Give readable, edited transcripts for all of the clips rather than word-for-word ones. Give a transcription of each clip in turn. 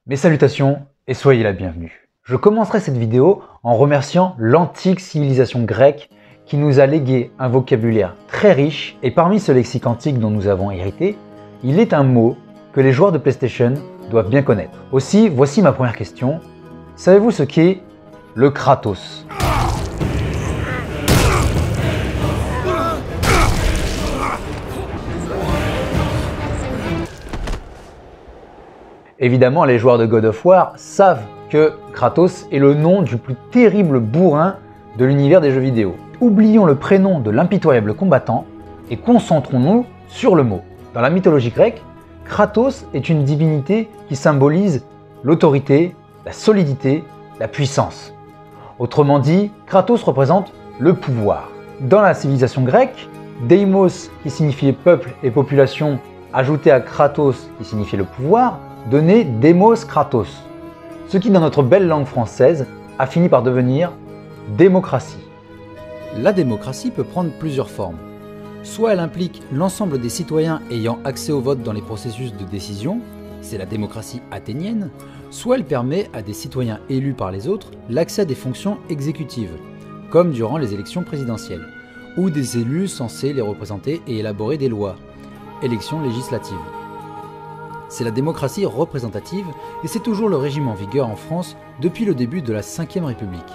Mes salutations et soyez la bienvenue. Je commencerai cette vidéo en remerciant l'antique civilisation grecque qui nous a légué un vocabulaire très riche et parmi ce lexique antique dont nous avons hérité, il est un mot que les joueurs de PlayStation doivent bien connaître. Aussi, voici ma première question. Savez-vous ce qu'est le Kratos ? Évidemment, les joueurs de God of War savent que Kratos est le nom du plus terrible bourrin de l'univers des jeux vidéo. Oublions le prénom de l'impitoyable combattant et concentrons-nous sur le mot. Dans la mythologie grecque, Kratos est une divinité qui symbolise l'autorité, la solidité, la puissance. Autrement dit, Kratos représente le pouvoir. Dans la civilisation grecque, Deimos, qui signifiait peuple et population, ajouté à Kratos, qui signifiait le pouvoir, donnait Demos Kratos, ce qui dans notre belle langue française a fini par devenir démocratie. La démocratie peut prendre plusieurs formes. Soit elle implique l'ensemble des citoyens ayant accès au vote dans les processus de décision, c'est la démocratie athénienne, soit elle permet à des citoyens élus par les autres l'accès à des fonctions exécutives, comme durant les élections présidentielles, ou des élus censés les représenter et élaborer des lois, élections législatives. C'est la démocratie représentative et c'est toujours le régime en vigueur en France depuis le début de la Ve République.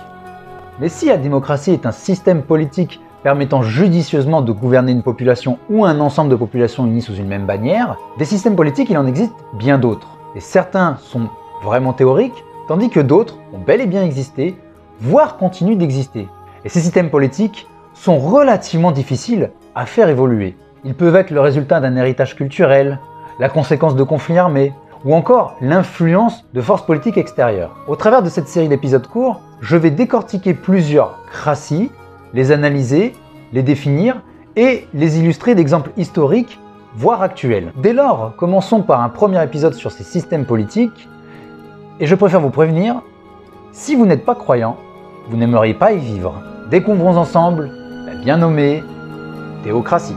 Mais si la démocratie est un système politique permettant judicieusement de gouverner une population ou un ensemble de populations unies sous une même bannière, des systèmes politiques il en existe bien d'autres. Et certains sont vraiment théoriques, tandis que d'autres ont bel et bien existé, voire continuent d'exister. Et ces systèmes politiques sont relativement difficiles à faire évoluer. Ils peuvent être le résultat d'un héritage culturel, la conséquence de conflits armés, ou encore l'influence de forces politiques extérieures. Au travers de cette série d'épisodes courts, je vais décortiquer plusieurs craties, les analyser, les définir et les illustrer d'exemples historiques, voire actuels. Dès lors, commençons par un premier épisode sur ces systèmes politiques, et je préfère vous prévenir, si vous n'êtes pas croyant, vous n'aimeriez pas y vivre. Découvrons ensemble la bien nommée théocratie.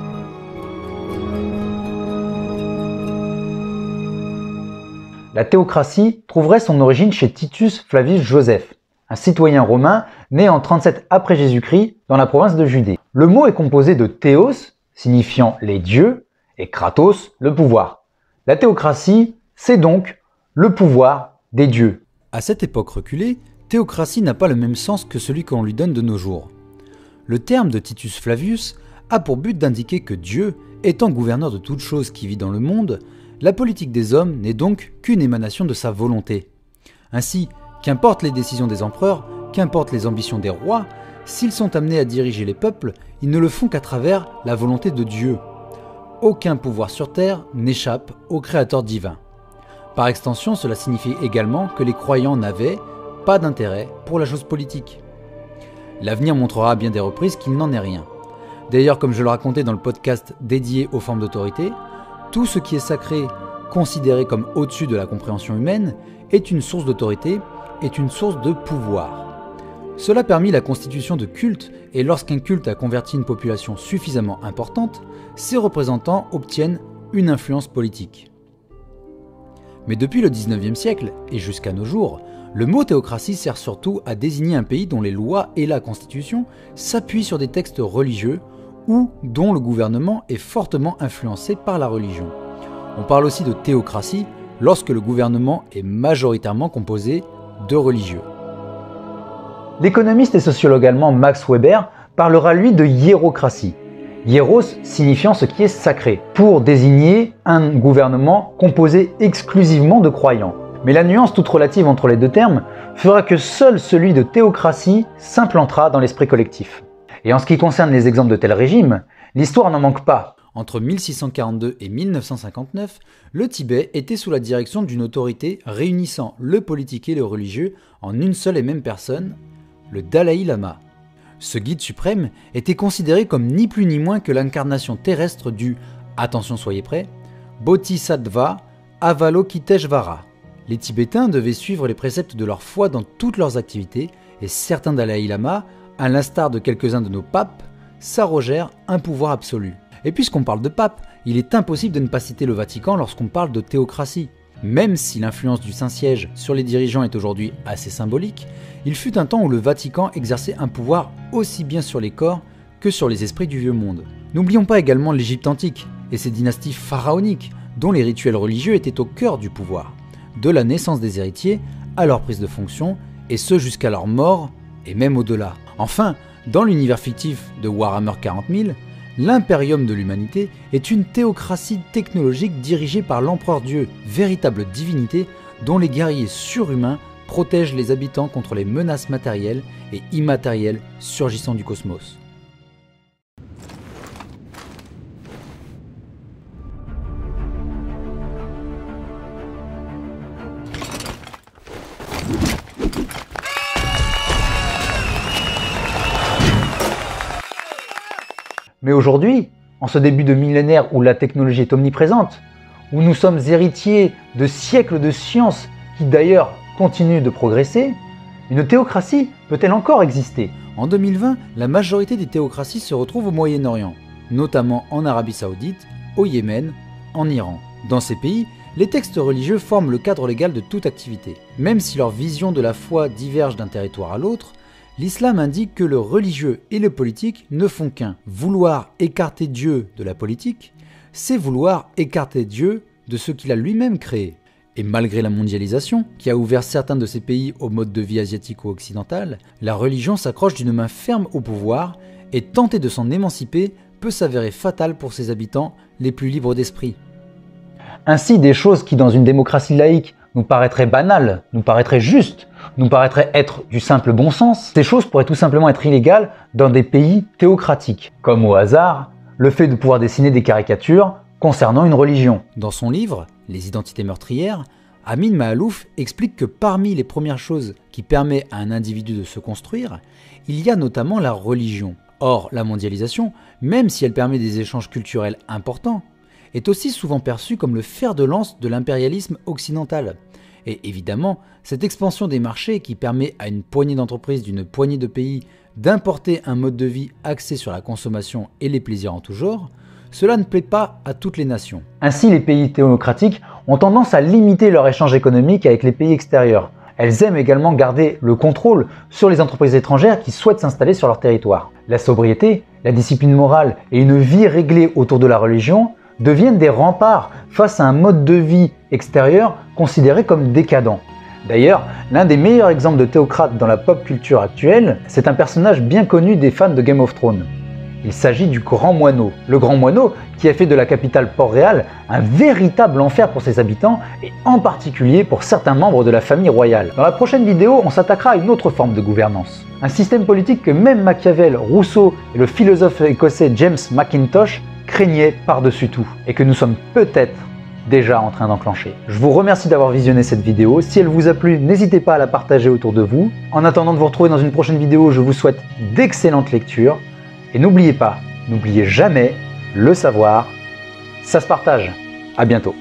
La théocratie trouverait son origine chez Titus Flavius Joseph, un citoyen romain né en 37 après Jésus-Christ dans la province de Judée. Le mot est composé de théos, signifiant les dieux, et kratos, le pouvoir. La théocratie, c'est donc le pouvoir des dieux. À cette époque reculée, théocratie n'a pas le même sens que celui qu'on lui donne de nos jours. Le terme de Titus Flavius a pour but d'indiquer que Dieu, étant gouverneur de toute chose qui vit dans le monde, la politique des hommes n'est donc qu'une émanation de sa volonté. Ainsi, qu'importe les décisions des empereurs, qu'importe les ambitions des rois, s'ils sont amenés à diriger les peuples, ils ne le font qu'à travers la volonté de Dieu. Aucun pouvoir sur terre n'échappe au Créateur divin. Par extension, cela signifie également que les croyants n'avaient pas d'intérêt pour la chose politique. L'avenir montrera à bien des reprises qu'il n'en est rien. D'ailleurs, comme je le racontais dans le podcast dédié aux formes d'autorité, tout ce qui est sacré, considéré comme au-dessus de la compréhension humaine, est une source d'autorité, est une source de pouvoir. Cela permit la constitution de cultes, et lorsqu'un culte a converti une population suffisamment importante, ses représentants obtiennent une influence politique. Mais depuis le 19e siècle, et jusqu'à nos jours, le mot théocratie sert surtout à désigner un pays dont les lois et la constitution s'appuient sur des textes religieux, ou dont le gouvernement est fortement influencé par la religion. On parle aussi de théocratie lorsque le gouvernement est majoritairement composé de religieux. L'économiste et sociologue allemand Max Weber parlera lui de hiérocratie. Hieros signifiant ce qui est sacré, pour désigner un gouvernement composé exclusivement de croyants. Mais la nuance toute relative entre les deux termes fera que seul celui de théocratie s'implantera dans l'esprit collectif. Et en ce qui concerne les exemples de tels régimes, l'histoire n'en manque pas. Entre 1642 et 1959, le Tibet était sous la direction d'une autorité réunissant le politique et le religieux en une seule et même personne, le Dalai Lama. Ce guide suprême était considéré comme ni plus ni moins que l'incarnation terrestre du, attention soyez prêts, Bodhisattva Avalokiteshvara. Les Tibétains devaient suivre les préceptes de leur foi dans toutes leurs activités et certains Dalai Lama, à l'instar de quelques-uns de nos papes, s'arrogèrent un pouvoir absolu. Et puisqu'on parle de pape, il est impossible de ne pas citer le Vatican lorsqu'on parle de théocratie. Même si l'influence du Saint-Siège sur les dirigeants est aujourd'hui assez symbolique, il fut un temps où le Vatican exerçait un pouvoir aussi bien sur les corps que sur les esprits du vieux monde. N'oublions pas également l'Égypte antique et ses dynasties pharaoniques, dont les rituels religieux étaient au cœur du pouvoir, de la naissance des héritiers à leur prise de fonction, et ce jusqu'à leur mort et même au-delà. Enfin, dans l'univers fictif de Warhammer 40 000, l'impérium de l'humanité est une théocratie technologique dirigée par l'empereur Dieu, véritable divinité dont les guerriers surhumains protègent les habitants contre les menaces matérielles et immatérielles surgissant du cosmos. Mais aujourd'hui, en ce début de millénaire où la technologie est omniprésente, où nous sommes héritiers de siècles de science qui d'ailleurs continuent de progresser, une théocratie peut-elle encore exister? En 2020, la majorité des théocraties se retrouvent au Moyen-Orient, notamment en Arabie Saoudite, au Yémen, en Iran. Dans ces pays, les textes religieux forment le cadre légal de toute activité. Même si leur vision de la foi diverge d'un territoire à l'autre, l'islam indique que le religieux et le politique ne font qu'un. Vouloir écarter Dieu de la politique, c'est vouloir écarter Dieu de ce qu'il a lui-même créé. Et malgré la mondialisation, qui a ouvert certains de ces pays au mode de vie asiatique ou occidental, la religion s'accroche d'une main ferme au pouvoir et tenter de s'en émanciper peut s'avérer fatal pour ses habitants les plus libres d'esprit. Ainsi, des choses qui dans une démocratie laïque nous paraîtraient banales, nous paraîtraient justes, nous paraîtraient être du simple bon sens, ces choses pourraient tout simplement être illégales dans des pays théocratiques, comme au hasard, le fait de pouvoir dessiner des caricatures concernant une religion. Dans son livre, Les identités meurtrières, Amin Maalouf explique que parmi les premières choses qui permettent à un individu de se construire, il y a notamment la religion. Or, la mondialisation, même si elle permet des échanges culturels importants, est aussi souvent perçue comme le fer de lance de l'impérialisme occidental. Et évidemment, cette expansion des marchés qui permet à une poignée d'entreprises d'une poignée de pays d'importer un mode de vie axé sur la consommation et les plaisirs en tout genre, cela ne plaît pas à toutes les nations. Ainsi, les pays théocratiques ont tendance à limiter leur échange économique avec les pays extérieurs. Elles aiment également garder le contrôle sur les entreprises étrangères qui souhaitent s'installer sur leur territoire. La sobriété, la discipline morale et une vie réglée autour de la religion deviennent des remparts face à un mode de vie extérieur considéré comme décadent. D'ailleurs, l'un des meilleurs exemples de théocrate dans la pop culture actuelle, c'est un personnage bien connu des fans de Game of Thrones. Il s'agit du Grand Moineau. Le Grand Moineau qui a fait de la capitale Port-Réal un véritable enfer pour ses habitants et en particulier pour certains membres de la famille royale. Dans la prochaine vidéo, on s'attaquera à une autre forme de gouvernance. Un système politique que même Machiavel, Rousseau et le philosophe écossais James Mackintosh craignaient par-dessus tout et que nous sommes peut-être déjà en train d'enclencher. Je vous remercie d'avoir visionné cette vidéo. Si elle vous a plu, n'hésitez pas à la partager autour de vous. En attendant de vous retrouver dans une prochaine vidéo, je vous souhaite d'excellentes lectures. Et n'oubliez pas, n'oubliez jamais, le savoir, ça se partage. À bientôt.